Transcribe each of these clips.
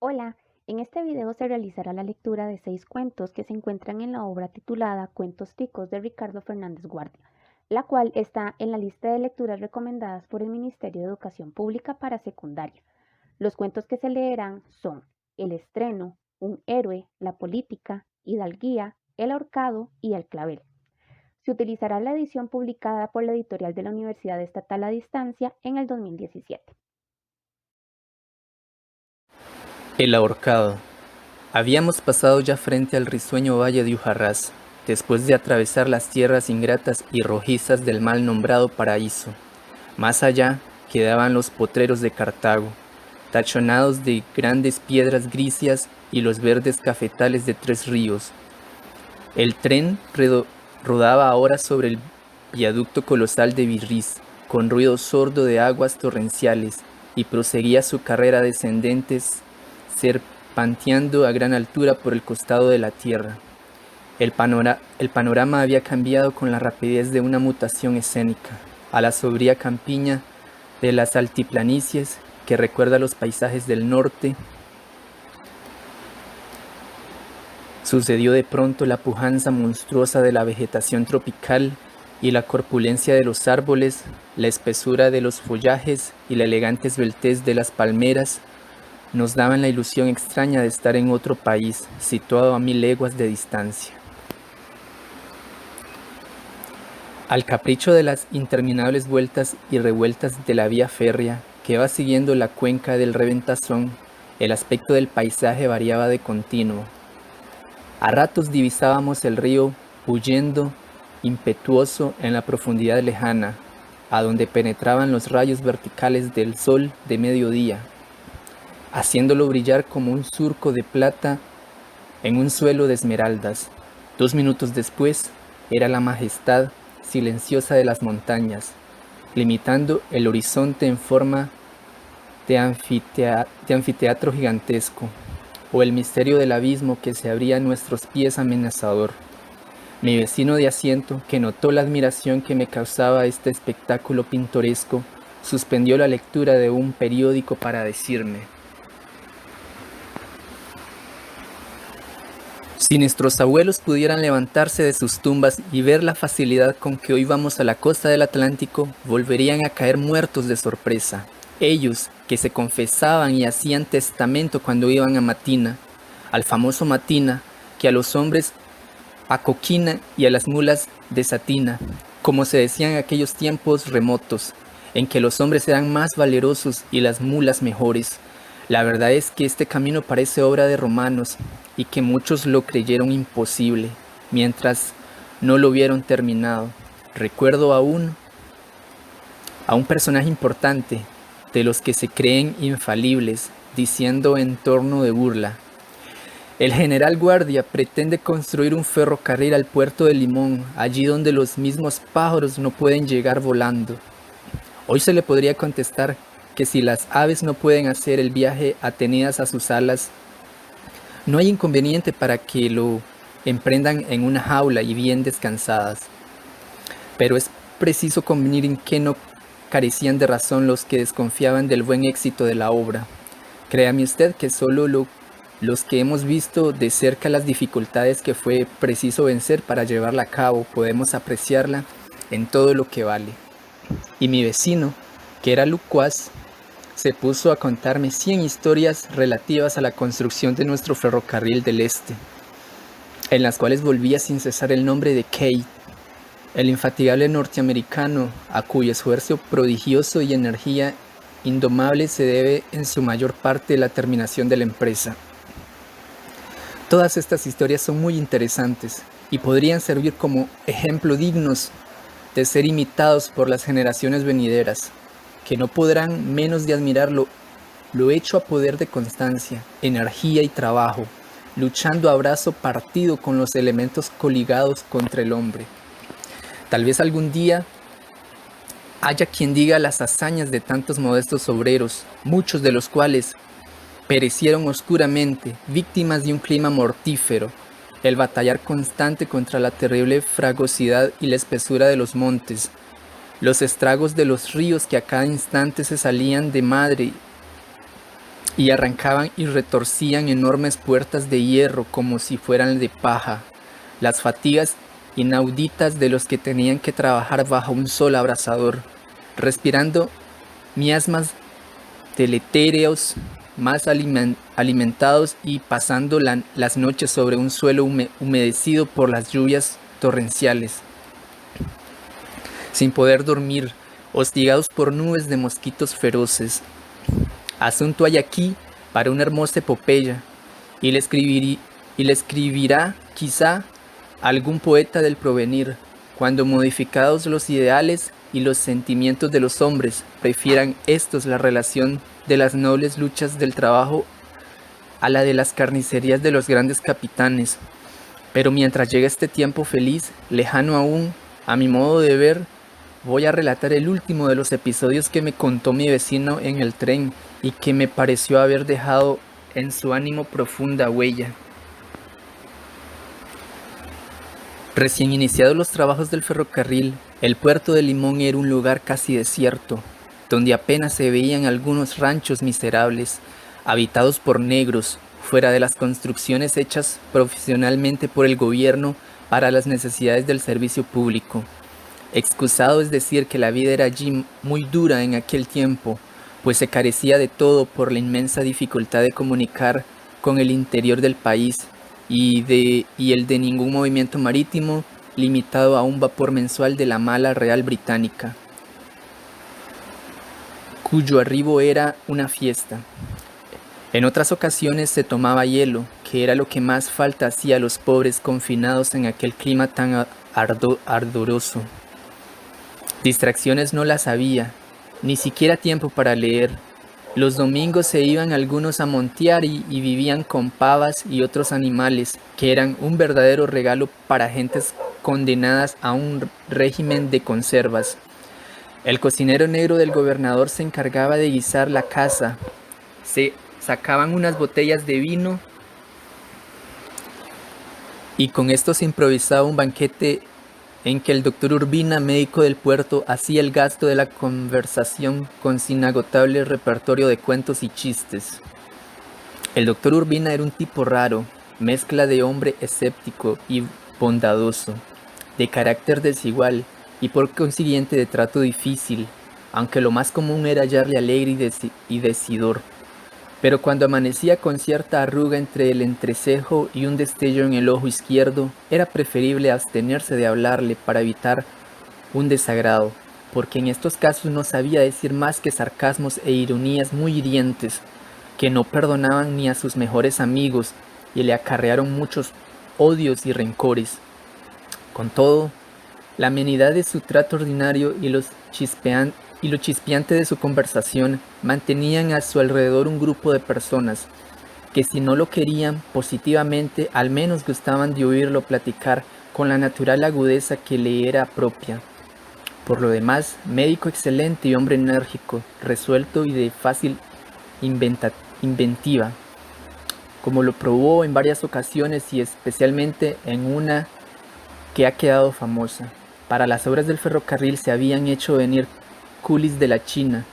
Hola, en este video se realizará la lectura de 6 cuentos que se encuentran en la obra titulada Cuentos Ticos de Ricardo Fernández Guardia, la cual está en la lista de lecturas recomendadas por el Ministerio de Educación Pública para secundaria. Los cuentos que se leerán son El estreno, Un héroe, La política, Hidalguía, El ahorcado y El clavel. Se utilizará la edición publicada por la editorial de la Universidad Estatal a Distancia en el 2017. El ahorcado. Habíamos pasado ya frente al risueño valle de Ujarrás, después de atravesar las tierras ingratas y rojizas del mal nombrado paraíso. Más allá quedaban los potreros de Cartago, tachonados de grandes piedras grisias y los verdes cafetales de 3 ríos. El tren rodaba ahora sobre el viaducto colosal de Virriz, con ruido sordo de aguas torrenciales, y proseguía su carrera descendente serpenteando a gran altura por el costado de la tierra. El panorama había cambiado con la rapidez de una mutación escénica, a la sombría campiña de las altiplanicies que recuerda los paisajes del norte. Sucedió de pronto la pujanza monstruosa de la vegetación tropical y la corpulencia de los árboles, la espesura de los follajes y la elegante esbeltez de las palmeras nos daban la ilusión extraña de estar en otro país, situado a 1000 leguas de distancia. Al capricho de las interminables vueltas y revueltas de la vía férrea que va siguiendo la cuenca del Reventazón, el aspecto del paisaje variaba de continuo. A ratos divisábamos el río huyendo impetuoso en la profundidad lejana, a donde penetraban los rayos verticales del sol de mediodía, haciéndolo brillar como un surco de plata en un suelo de esmeraldas. 2 minutos después era la majestad silenciosa de las montañas, limitando el horizonte en forma de anfiteatro gigantesco, o el misterio del abismo que se abría a nuestros pies amenazador. Mi vecino de asiento, que notó la admiración que me causaba este espectáculo pintoresco, suspendió la lectura de un periódico para decirme: si nuestros abuelos pudieran levantarse de sus tumbas y ver la facilidad con que hoy vamos a la costa del Atlántico, volverían a caer muertos de sorpresa. Ellos, que se confesaban y hacían testamento cuando iban a Matina, al famoso Matina, que a los hombres acoquina y a las mulas desatina, como se decía en aquellos tiempos remotos, en que los hombres eran más valerosos y las mulas mejores. La verdad es que este camino parece obra de romanos y que muchos lo creyeron imposible, mientras no lo vieron terminado. Recuerdo aún a un personaje importante, de los que se creen infalibles, diciendo en torno de burla: el general Guardia pretende construir un ferrocarril al puerto de Limón, allí donde los mismos pájaros no pueden llegar volando. Hoy se le podría contestar que si las aves no pueden hacer el viaje atenidas a sus alas, no hay inconveniente para que lo emprendan en una jaula y bien descansadas. Pero es preciso convenir en que no carecían de razón los que desconfiaban del buen éxito de la obra. Créame usted que solo los que hemos visto de cerca las dificultades que fue preciso vencer para llevarla a cabo podemos apreciarla en todo lo que vale. Y mi vecino, que era locuaz, se puso a contarme 100 historias relativas a la construcción de nuestro ferrocarril del Este, en las cuales volvía sin cesar el nombre de Kate, el infatigable norteamericano a cuyo esfuerzo prodigioso y energía indomable se debe en su mayor parte la terminación de la empresa. Todas estas historias son muy interesantes y podrían servir como ejemplo dignos de ser imitados por las generaciones venideras, que no podrán menos de admirar lo hecho a poder de constancia, energía y trabajo, luchando a brazo partido con los elementos coligados contra el hombre. Tal vez algún día haya quien diga las hazañas de tantos modestos obreros, muchos de los cuales perecieron oscuramente, víctimas de un clima mortífero, el batallar constante contra la terrible fragosidad y la espesura de los montes, los estragos de los ríos que a cada instante se salían de madre y arrancaban y retorcían enormes puertas de hierro como si fueran de paja. Las fatigas inauditas de los que tenían que trabajar bajo un sol abrasador, respirando miasmas deletéreos, más alimentados y pasando las noches sobre un suelo humedecido por las lluvias torrenciales, sin poder dormir, hostigados por nubes de mosquitos feroces. Asunto hay aquí para una hermosa epopeya, y le escribirá quizá algún poeta del porvenir, cuando modificados los ideales y los sentimientos de los hombres, prefieran estos la relación de las nobles luchas del trabajo a la de las carnicerías de los grandes capitanes. Pero mientras llega este tiempo feliz, lejano aún, a mi modo de ver, voy a relatar el último de los episodios que me contó mi vecino en el tren y que me pareció haber dejado en su ánimo profunda huella. Recién iniciados los trabajos del ferrocarril, el puerto de Limón era un lugar casi desierto, donde apenas se veían algunos ranchos miserables, habitados por negros, fuera de las construcciones hechas profesionalmente por el gobierno para las necesidades del servicio público. Excusado es decir que la vida era allí muy dura en aquel tiempo, pues se carecía de todo por la inmensa dificultad de comunicar con el interior del país y el de ningún movimiento marítimo, limitado a un vapor mensual de la Mala Real Británica, cuyo arribo era una fiesta. En otras ocasiones se tomaba hielo, que era lo que más falta hacía a los pobres confinados en aquel clima tan ardoroso. Distracciones no las había, ni siquiera tiempo para leer. Los domingos se iban algunos a montear y vivían con pavas y otros animales, que eran un verdadero regalo para gentes condenadas a un régimen de conservas. El cocinero negro del gobernador se encargaba de guisar la caza. Se sacaban unas botellas de vino y con esto se improvisaba un banquete en que el doctor Urbina, médico del puerto, hacía el gasto de la conversación con su inagotable repertorio de cuentos y chistes. El doctor Urbina era un tipo raro, mezcla de hombre escéptico y bondadoso, de carácter desigual y por consiguiente de trato difícil, aunque lo más común era hallarle alegre y decidor. Pero cuando amanecía con cierta arruga entre el entrecejo y un destello en el ojo izquierdo, era preferible abstenerse de hablarle para evitar un desagrado, porque en estos casos no sabía decir más que sarcasmos e ironías muy hirientes, que no perdonaban ni a sus mejores amigos y le acarrearon muchos odios y rencores. Con todo, la amenidad de su trato ordinario y lo chispeante de su conversación mantenían a su alrededor un grupo de personas que, si no lo querían positivamente, al menos gustaban de oírlo platicar con la natural agudeza que le era propia. Por lo demás, médico excelente y hombre enérgico, resuelto y de fácil inventiva, como lo probó en varias ocasiones y especialmente en una que ha quedado famosa. Para las obras del ferrocarril se habían hecho venir culis de la China,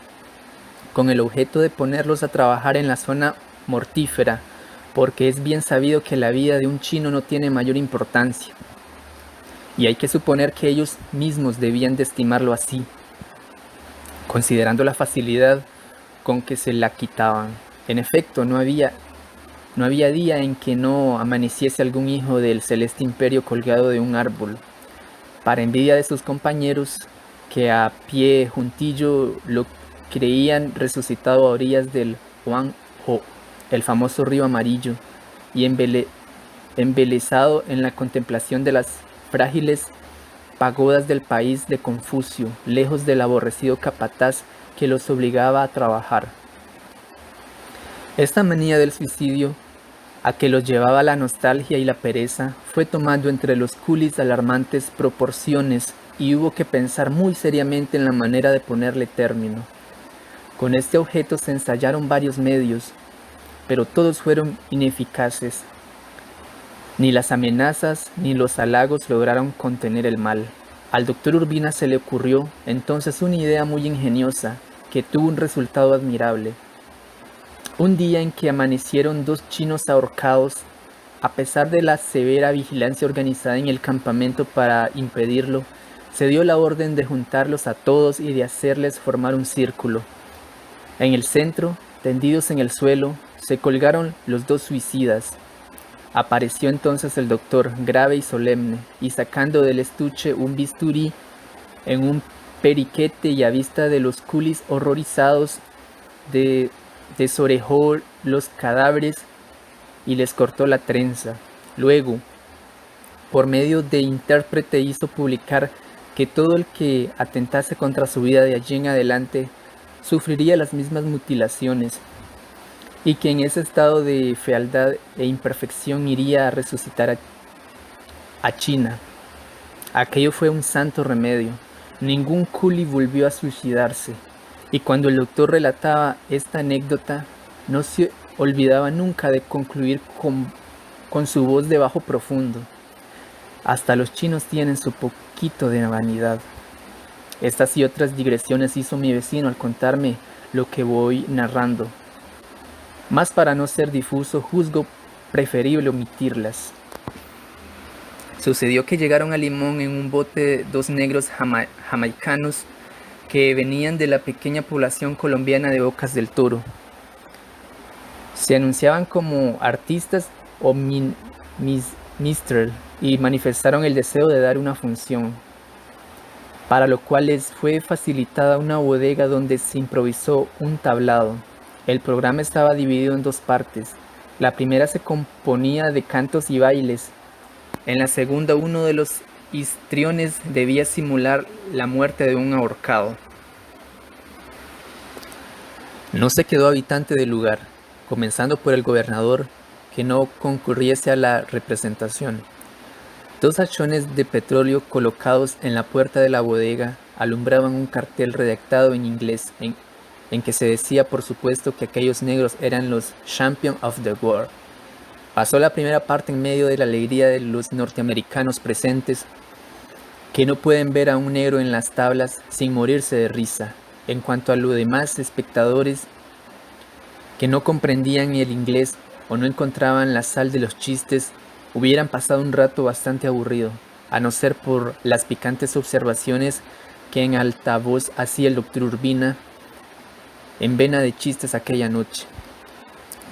con el objeto de ponerlos a trabajar en la zona mortífera, porque es bien sabido que la vida de un chino no tiene mayor importancia, y hay que suponer que ellos mismos debían de estimarlo así, considerando la facilidad con que se la quitaban. En efecto, no había día en que no amaneciese algún hijo del celeste imperio colgado de un árbol, para envidia de sus compañeros, que a pie juntillo lo creían resucitado a orillas del Huangho, el famoso río amarillo, y embelesado en la contemplación de las frágiles pagodas del país de Confucio, lejos del aborrecido capataz que los obligaba a trabajar. Esta manía del suicidio, a que los llevaba la nostalgia y la pereza, fue tomando entre los culis alarmantes proporciones y hubo que pensar muy seriamente en la manera de ponerle término. Con este objeto se ensayaron varios medios, pero todos fueron ineficaces. Ni las amenazas ni los halagos lograron contener el mal. Al doctor Urbina se le ocurrió entonces una idea muy ingeniosa, que tuvo un resultado admirable. Un día en que amanecieron 2 chinos ahorcados, a pesar de la severa vigilancia organizada en el campamento para impedirlo, se dio la orden de juntarlos a todos y de hacerles formar un círculo. En el centro, tendidos en el suelo, se colgaron los 2 suicidas. Apareció entonces el doctor, grave y solemne, y sacando del estuche un bisturí en un periquete y a vista de los culis horrorizados, desorejó los cadáveres y les cortó la trenza. Luego, por medio de intérprete, hizo publicar que todo el que atentase contra su vida de allí en adelante sufriría las mismas mutilaciones, y que en ese estado de fealdad e imperfección iría a resucitar a China. Aquello fue un santo remedio. Ningún culi volvió a suicidarse, y cuando el doctor relataba esta anécdota, no se olvidaba nunca de concluir con su voz de bajo profundo: hasta los chinos tienen su poquito de vanidad. Estas y otras digresiones hizo mi vecino al contarme lo que voy narrando. Más para no ser difuso, juzgo preferible omitirlas. Sucedió que llegaron a Limón en un bote 2 negros jamaicanos que venían de la pequeña población colombiana de Bocas del Toro. Se anunciaban como artistas o minstrel y manifestaron el deseo de dar una función, para lo cual les fue facilitada una bodega donde se improvisó un tablado. El programa estaba dividido en 2 partes. La primera se componía de cantos y bailes. En la segunda, uno de los histriones debía simular la muerte de un ahorcado. No se quedó habitante del lugar, comenzando por el gobernador, que no concurriese a la representación. 2 hachones de petróleo colocados en la puerta de la bodega alumbraban un cartel redactado en inglés en que se decía, por supuesto, que aquellos negros eran los Champions of the World. Pasó la primera parte en medio de la alegría de los norteamericanos presentes, que no pueden ver a un negro en las tablas sin morirse de risa. En cuanto a los demás espectadores que no comprendían el inglés o no encontraban la sal de los chistes, hubieran pasado un rato bastante aburrido, a no ser por las picantes observaciones que en alta voz hacía el doctor Urbina en vena de chistes aquella noche.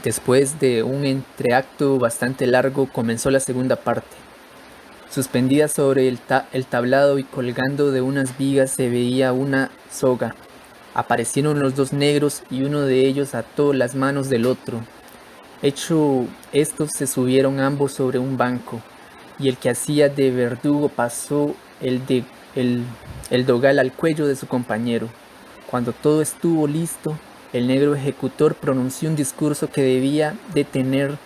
Después de un entreacto bastante largo, comenzó la segunda parte. Suspendida sobre el tablado y colgando de unas vigas se veía una soga. Aparecieron los 2 negros y uno de ellos ató las manos del otro. Hecho esto, se subieron ambos sobre un banco, y el que hacía de verdugo pasó el dogal al cuello de su compañero. Cuando todo estuvo listo, el negro ejecutor pronunció un discurso que debía de tener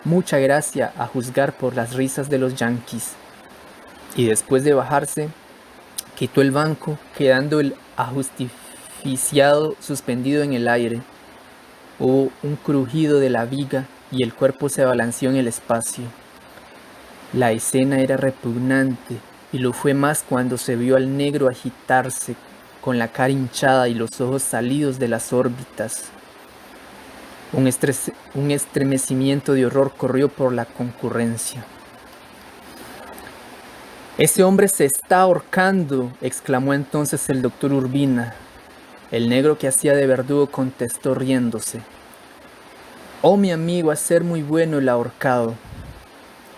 mucha gracia a juzgar por las risas de los yanquis. Y después de bajarse, quitó el banco, quedando el ajusticiado suspendido en el aire. Hubo un crujido de la viga y el cuerpo se balanceó en el espacio. La escena era repugnante, y lo fue más cuando se vio al negro agitarse, con la cara hinchada y los ojos salidos de las órbitas. Un estremecimiento de horror corrió por la concurrencia. «Ese hombre se está ahorcando», exclamó entonces el doctor Urbina. El negro que hacía de verdugo contestó riéndose: «Oh, mi amigo, a ser muy bueno el ahorcado».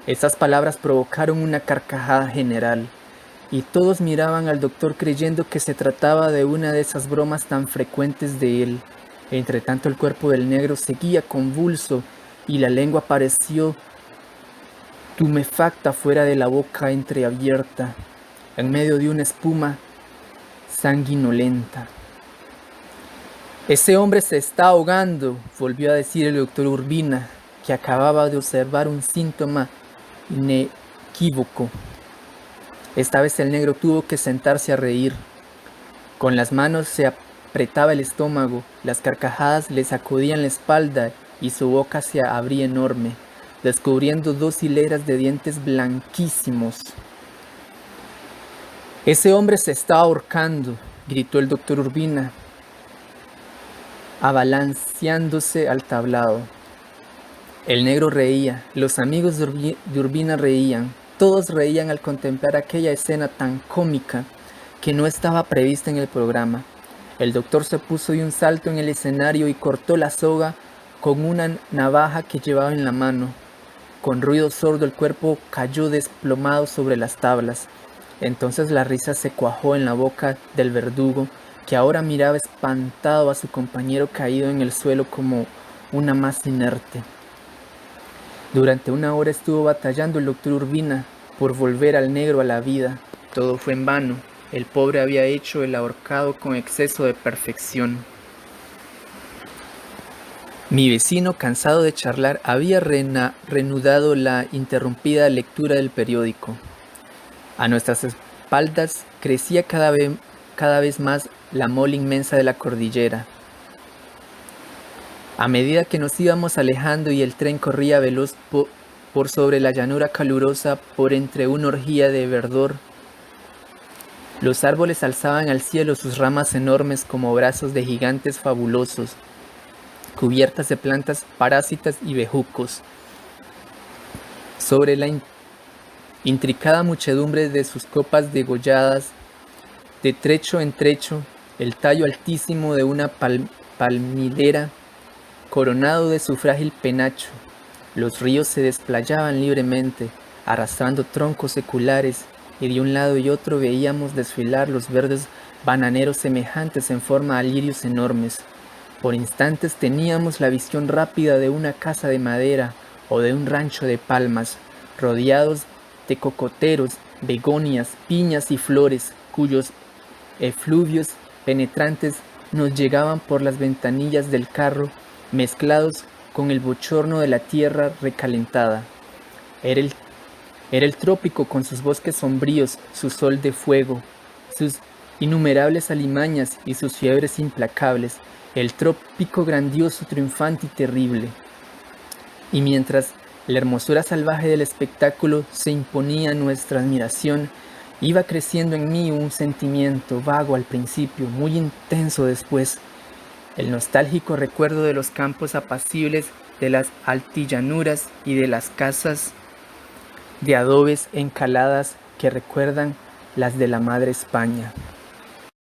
Estas palabras provocaron una carcajada general, y todos miraban al doctor creyendo que se trataba de una de esas bromas tan frecuentes de él. Entretanto, el cuerpo del negro seguía convulso y la lengua pareció tumefacta fuera de la boca entreabierta, en medio de una espuma sanguinolenta. «Ese hombre se está ahogando», volvió a decir el doctor Urbina, que acababa de observar un síntoma inequívoco. Esta vez el negro tuvo que sentarse a reír. Con las manos se apretaba el estómago, las carcajadas le sacudían la espalda y su boca se abría enorme, descubriendo 2 hileras de dientes blanquísimos. «Ese hombre se está ahorcando», gritó el doctor Urbina. abalanceándose al tablado. El negro reía, los amigos de Urbina reían, todos reían al contemplar aquella escena tan cómica que no estaba prevista en el programa. El doctor se puso de un salto en el escenario y cortó la soga con una navaja que llevaba en la mano. Con ruido sordo el cuerpo cayó desplomado sobre las tablas. Entonces la risa se cuajó en la boca del verdugo, que ahora miraba espantado a su compañero caído en el suelo como una masa inerte. Durante una hora estuvo batallando el doctor Urbina por volver al negro a la vida. Todo fue en vano. El pobre había hecho el ahorcado con exceso de perfección. Mi vecino, cansado de charlar, había reanudado la interrumpida lectura del periódico. A nuestras espaldas crecía cada vez más la mole inmensa de la cordillera. A medida que nos íbamos alejando y el tren corría veloz por sobre la llanura calurosa, por entre una orgía de verdor, los árboles alzaban al cielo sus ramas enormes como brazos de gigantes fabulosos, cubiertas de plantas parásitas y bejucos. Sobre la intricada muchedumbre de sus copas degolladas, de trecho en trecho, el tallo altísimo de una palmilera, coronado de su frágil penacho, los ríos se desplayaban libremente, arrastrando troncos seculares, y de un lado y otro veíamos desfilar los verdes bananeros semejantes en forma a lirios enormes. Por instantes teníamos la visión rápida de una casa de madera o de un rancho de palmas, rodeados de cocoteros, begonias, piñas y flores, cuyos efluvios penetrantes nos llegaban por las ventanillas del carro, mezclados con el bochorno de la tierra recalentada. Era el trópico con sus bosques sombríos, su sol de fuego, sus innumerables alimañas y sus fiebres implacables, el trópico grandioso, triunfante y terrible. Y mientras la hermosura salvaje del espectáculo se imponía a nuestra admiración, iba creciendo en mí un sentimiento vago al principio, muy intenso después, el nostálgico recuerdo de los campos apacibles, de las altillanuras y de las casas de adobes encaladas que recuerdan las de la madre España.